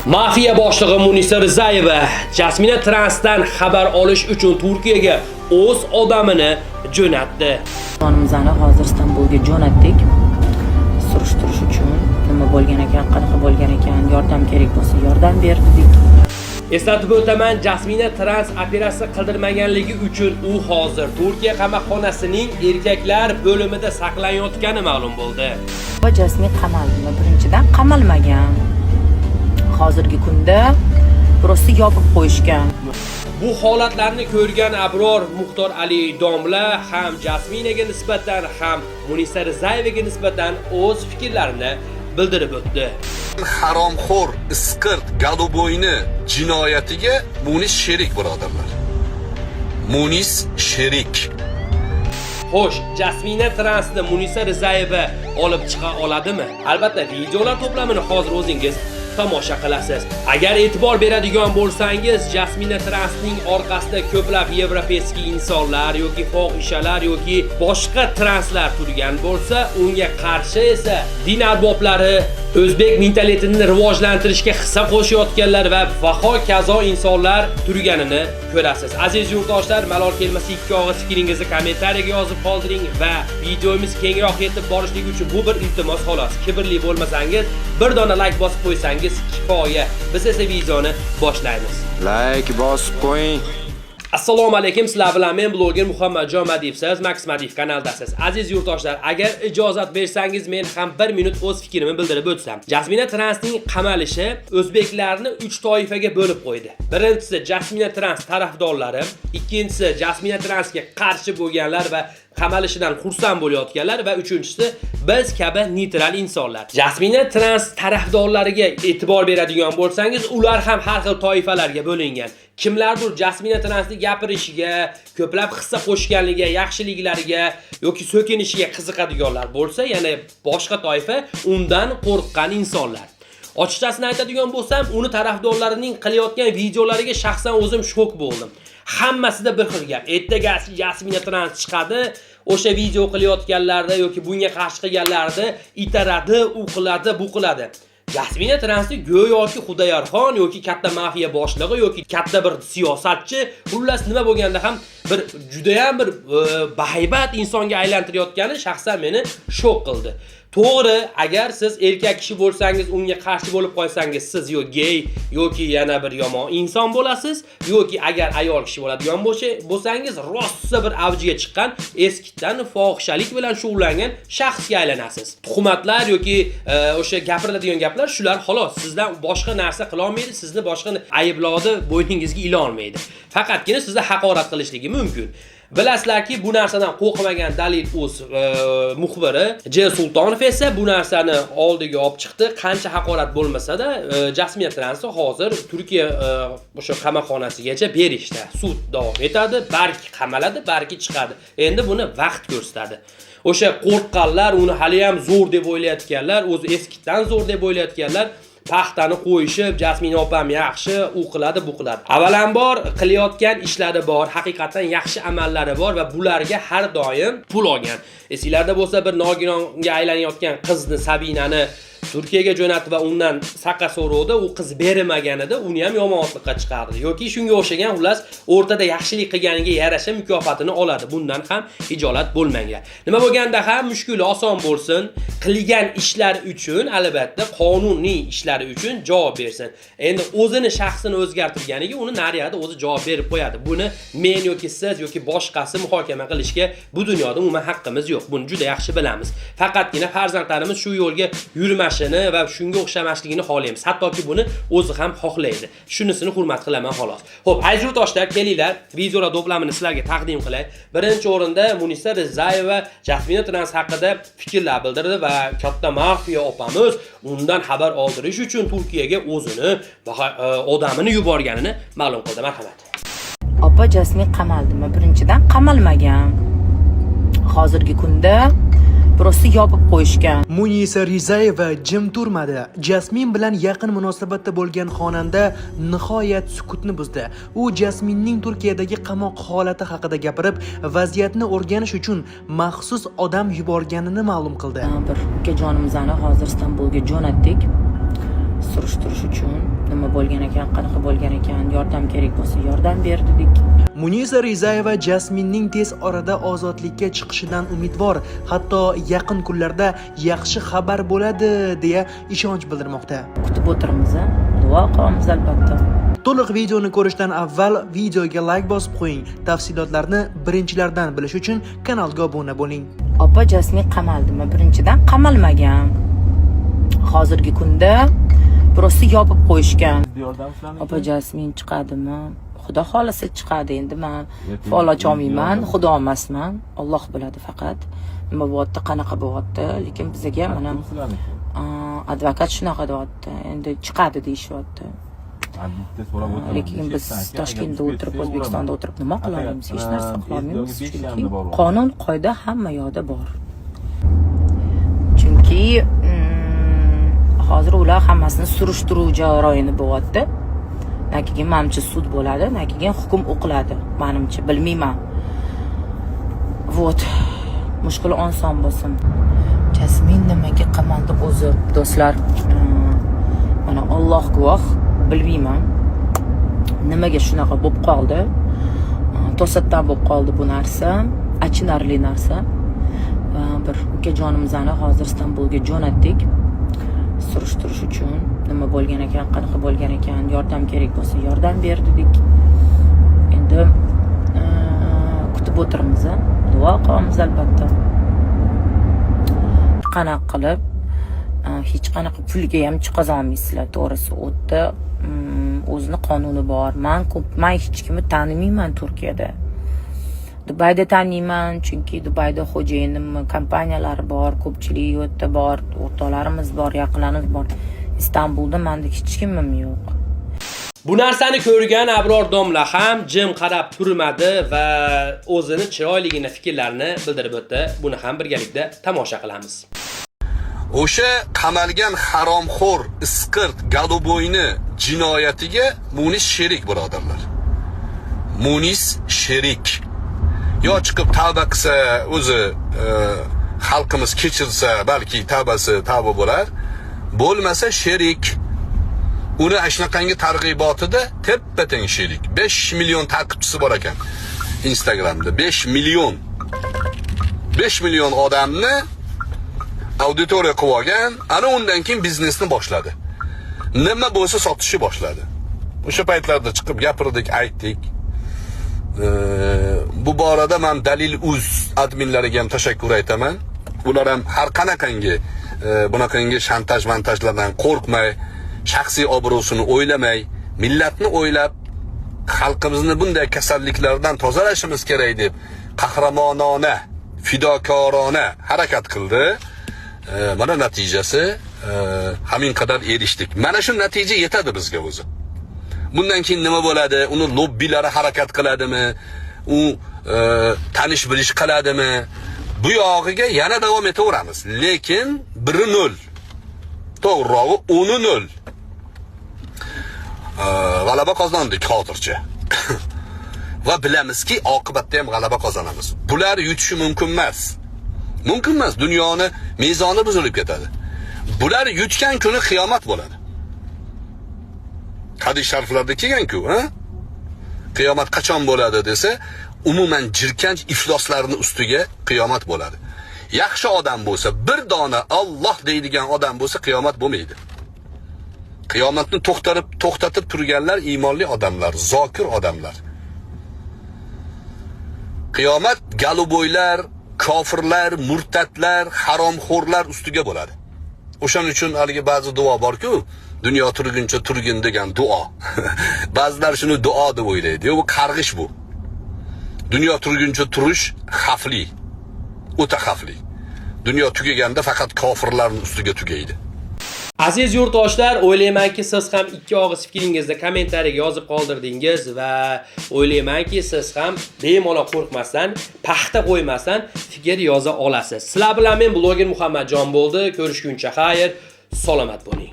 Mafiya boshlig'i Munisa Rizayeva Jasmina Transdan xabar olish uchun Turkiyaga o'z odamini jo'natdi. Qonimizni hozir Istanbulga jo'natdik. Surishtirish uchun nima bo'lgan ekan, qanaqa bo'lgan ekan, yordam kerak bo'lsa yordam berdik. Eslatib o'taman, Jasmina Trans operatsiya qildirmaganligi uchun u hozir Turkiya qamoqxonasining erkaklar bo'limida saqlanayotgani ma'lum bo'ldi. Va Jasmin qamaldimi? Birinchidan qamalmagan. Hozirgi kunda prosta yopib qo'yishgan. Bu holatlarni ko'rgan Abror Muxtor Ali Domla ham Jasminaga nisbatan ham Munisa Rizayevaga nisbatan o'z fikrlarini bildirib o'tdi. Haromxo'r, isqirt, gadobo'yni jinoyatiga Munis sherik birodarlar. Munis sherik. Xo'sh, Jasmina Transni Munisa Rizayeva olib chiqa oladimi? Albatta, videolar to'plamini hozir o'zingiz tomosha qilasiz. Agar e'tibor beradigan bo'lsangiz, Jasmina Transning orqasida ko'plab yevropeyskiy insonlar yoki fohishalar yoki boshqa translar turgan bo'lsa, unga qarshi esa din arboblari, o'zbek mentalitetini rivojlantirishga hissa qo'shayotganlar va hokazo insonlar turganini ko'rasiz. Aziz yurtdoshlar, malol kelmasa ikki og'iz fikringizni kommentariyaga yozib qoldiring va videomiz kengroq yetib borishligi uchun bu bir iltimos xolos. Kibrli bo'lmasangiz, bir dona like bosib qo'ysangiz kifoya. Biz esa videoni boshlaymiz. Like bosib qo'ying. Assalomu alaykum, sizlar bilan men bloger Muhammadjon Madiyev, siz Max Madiyev kanaldasiz. Aziz yurtdoshlar, agar ijozat bersangiz men ham 1 minut o'z fikrimni bildirib o'tsam. Jasmina Transning qamalishi o'zbeklarni 3 toifaga bo'lib qo'ydi. Birinchisi Jasmina Trans tarafdorlari, ikkinchisi Jasmina Transga qarshi bo'lganlar va qamalishidan xursand bo'layotganlar va uchinchisi biz kabi neytral insonlar. Jasmina Trans tarafdorlariga e'tibor beradigan bo'lsangiz, ular ham har xil toifalarga bo'lingan. Kimlardir Jasmina Transning gapirishiga, ko'plab hissa qo'shganligiga, yaxshiliklariga yoki so'kinishiga qiziqadiganlar bo'lsa, yana boshqa toifa undan qo'rqqan insonlar. Ochiqchasini aytadigan bo'lsam, uni tarafdorlarining qilayotgan videolariga shaxsan o'zim shok bo'ldim. Hammasida bir xil gap. Ertaga Jasmina Trans chiqadi, o'sha video qilayotganlarda yoki bunga qarshi qilganlarda itaradi, u qiladi, bu qiladi. Jasmina Transni go'yoki Xudoyorxon yoki katta mafiya boshlig'i yoki katta bir siyosatchi, xullas nima bo'lganda ham bir juda ham bir bahaybat insonga aylantirayotgani shaxsan meni shok qildi. To'g'ri, agar siz erkak kishi bo'lsangiz, unga qarshi bo'lib qolsangiz, siz yo gay yoki yana bir yomon inson bo'lasiz, yoki agar ayol kishi bo'ladigan bo'lsangiz, rossa bir avjiga chiqqan, eskidan fohishalik bilan shug'ullangan shaxsga aylanasiz. Tuhmatlar yoki o'sha gapiriladigan gaplar shular xolos. Sizdan boshqa narsa qila olmaydi, sizni boshqa ayblovni bo'yningizga ila olmaydi. Faqatgina sizni haqorat qilishligi mumkin. Bilasizlarki, bu narsadan qo'rqmagan Dalil o'z muxbiri J Sultonov esa bu narsani oldiga olib chiqdi. Qancha haqorat bo'lmasa-da, Jasmina Transni hozir Turkiya o'sha qamoqxonasigacha berishda. Sud davom etadi, balki qamaladi, balki chiqadi. Endi buni vaqt ko'rsatadi. O'sha qo'rqqanlar, uni hali ham zo'r deb o'ylayotganlar, o'zi eskidan zo'r deb o'ylayotganlar paxtani qo'yishib, Jasmina opam yaxshi, u qiladi, bu qiladi. Avvalambor qilayotgan ishlari bor, haqiqatan yaxshi amallari bor va bularga har doim pul olgan. Esinglarda bo'lsa, bir nogironga aylanayotgan qizni Sabinani Turkiyaga jo'natdi va undan saqa so'rovdi, u qiz bermaganida uni ham yomonlikqa chiqardi. Yoki shunga o'xshagan xullas o'rtada yaxshilik qilganiga yarasha mukofotini oladi. Bundan ham ijolat bo'lmanglar. Nima bo'lganda ham mushkuli oson bo'lsin, qilgan ishlar uchun albatta qonuniy ishlari uchun javob bersin. Endi o'zini shaxsini o'zgartirganiga uni nariyada o'zi javob berib qo'yadi. Buni men yoki siz yoki boshqasi muhokama qilishga bu dunyoda umuman haqqimiz yo'q. Buni juda yaxshi bilamiz. Faqatgina farzandlarimiz shu yo'lga yurmashini va shunga o'xshamasligini xohlaymiz. Hattoki buni o'zi ham xohlaydi. Shunisini hurmat qilaman xolos. Xo'p, aziz yurtdoshlar, kelinglar, videolar to'plamini sizlarga taqdim qilay. Birinchi o'rinda Munisa Rizayeva Jasmina Trans haqida fikrlar bildirdi va katta mafiya opamiz undan xabar oldirish uchun Turkiyaga o'zini va odamini yuborganini ma'lum qildi. Marhamat. Opa Jasmin qamaldimi? Birinchidan qamalmagan. Hozirgi kunda prosta yopib qo'yishgan. Munisa Rizayeva jim turmadi. Jasmin bilan yaqin munosabatda bo'lgan xonanda nihoyat sukutni buzdi. U Jasminning Turkiyadagi qamoq holati haqida gapirib, vaziyatni o'rganish uchun maxsus odam yuborganini ma'lum qildi. Bir ukajonimizni hozir Istanbulga jo'natdik. surishtirish uchun nima bo'lgan ekan, qanaqa bo'lgan ekan, yordam kerak bo'lsa yordam ber dedik. Munisa Rizayeva Jasminning tez orada ozodlikka chiqishidan umidvor, hatto yaqin kunlarda yaxshi xabar bo'ladi deya ishonch bildirmoqda. Kutib o'tiramiz, duo qilamiz albatta. To'liq videoni ko'rishdan avval videoga like bosib qo'ying. Tafsilotlarni birinchilardan bilish uchun kanalga obuna bo'ling. Opa Jasmin qamaldimi? Birinchidan qamalmagan. Hozirgi kunda prosta yopib qo'yishgan. Opa Jasmin chiqadimi? Xudo xolasa chiqadi. Endi men fol ocholmayman, xudo emasman. Alloh biladi faqat. Nima bo'lyapti, qanaqa bo'lyapti, lekin bizga mana advokat shunaqa deyapti. Endi chiqadi deyishyapti. Lekin biz Toshkentda o'tirib, O'zbekistonda o'tirib nima qilamiz? Hech narsa qilolmaymiz, chunki qonun, qoida hamma yoqda bor. Chunki hozir ular hammasini surishtiruv jarayoni bo'lyapti. Keyin menimcha sud bo'ladi, keyin hukm o'qiladi. Menimcha, bilmayman. Vot. Mushkul oson bo'lsin. Jasmin nimaga qamaldi o'zi, do'stlar? Mana Alloh guvoh, bilmayman. Nimaga shunaqa bo'lib qoldi? To'satdan bo'lib qoldi bu narsa, achinarli narsa. Bir ukajonimizni hozir Istanbulga jo'natdik. Surishtirish uchun nima bo'lgan ekan, qanaqa bo'lgan ekan, yordam kerak bo'lsa yordam ber dedik. Endi kutib o'tiramiz, duo qilamiz albatta. Qanaqa qilib hech qanaqa pulga ham chiqaza olmaysizlar, to'g'risi. O'tda o'zini qonuni bor. Men hech kimni tanimayman Turkiyada. Dubayda taniyman, chunki Dubayda xo'jayinim, kompaniyalari bor, ko'pchilik o'tda bor, o'rtoqlarimiz bor, yaqinlarimiz bor. Istanbulda menda hech kimim yo'q. Bu narsani ko'rgan Abror domla ham jim qarab turmadi va o'zini chiroyligina fikrlarini bildirib o'tdi. Buni ham birgalikda tomosha qilamiz. O'sha qamalgan haromxo'r, isqirt, gadobo'yni jinoyatiga Munis sherik, birodarlar. Munis sherik. Yo chiqib tavba qilsa, o'zi xalqimiz kechirsa, balki tavbasi tavba bo'lar. Bo'lmasa sherik. Uni ashnaqangi targ'ibotida teppa-teng sherik. 5 million ta'qibchisi bor ekan Instagramda. 5 million. 5 million odamni auditoriya qilib olgan, ana undan keyin biznesni boshladi. Nima bo'lsa sotishni boshladi. O'sha paytlarda chiqib gapirdik, aytdik. Bu borada men Dalil.uz adminlariga ham tashakkur aytaman. Ular ham har qanaqangi bunaqangi shantaj-montajlardan qo'rqmay, shaxsiy obro'sini o'ylamay, millatni o'ylab, xalqimizni bunday kasalliklardan tozalashimiz kerak deb qahramonona, fidokorona harakat qildi. Mana natijasi hamin qadar erishdik. Mana shu natija yetadi bizga o'zi. Bundan keyin nima bo'ladi? Uni lobbilari harakat qiladimi? U tanish bilish qiladimi? Bu yog'iga yana davom etaveramiz. Lekin 1-0. To'g'rirog'i 10-0. G'alaba qozondik hozircha. Va bilamizki, oqibatda ham g'alaba qozonamiz. Bular yutishi mumkin emas. Mumkin emas, dunyoni mezoni buzilib ketadi. Bular yutgan kuni qiyomat bo'ladi. Hadis shariflarda kelgan-ku, ha? Qiyomat qachon bo'ladi desa, umuman jirkanch ifloslarning ustiga qiyomat bo'ladi. Yaxshi odam bo'lsa, bir dona Alloh deydigan odam bo'lsa qiyomat bo'lmaydi. Qiyomatni to'xtatib turganlar iymonli odamlar, zokir odamlar. Qiyomat galuboylar, kofirlar, murtadlar, haromxo'rlar ustiga bo'ladi. O'shaning uchun haligi ba'zi duo bor-ku, dunyo turguncha turgin degan duo. Ba'zilar shuni duo deb o'ylaydi. Yo'q, bu qarg'ish bu. Dunyo turguncha turish xavfli. O'ta xavfli. Dunyo tugaganda faqat kofirlarning ustiga tugaydi. Aziz yurtdoshlar, o'ylaymanki siz ham ikki og'iz fikringizni kommentariyaga yozib qoldirdingiz va o'ylaymanki siz ham bemalol qo'rqmasdan, paxta qo'ymasdan fikr yoza olasiz. Sizlar bilan men bloger Muhammadjon bo'ldi. Ko'rishguncha xayr, salomat bo'ling.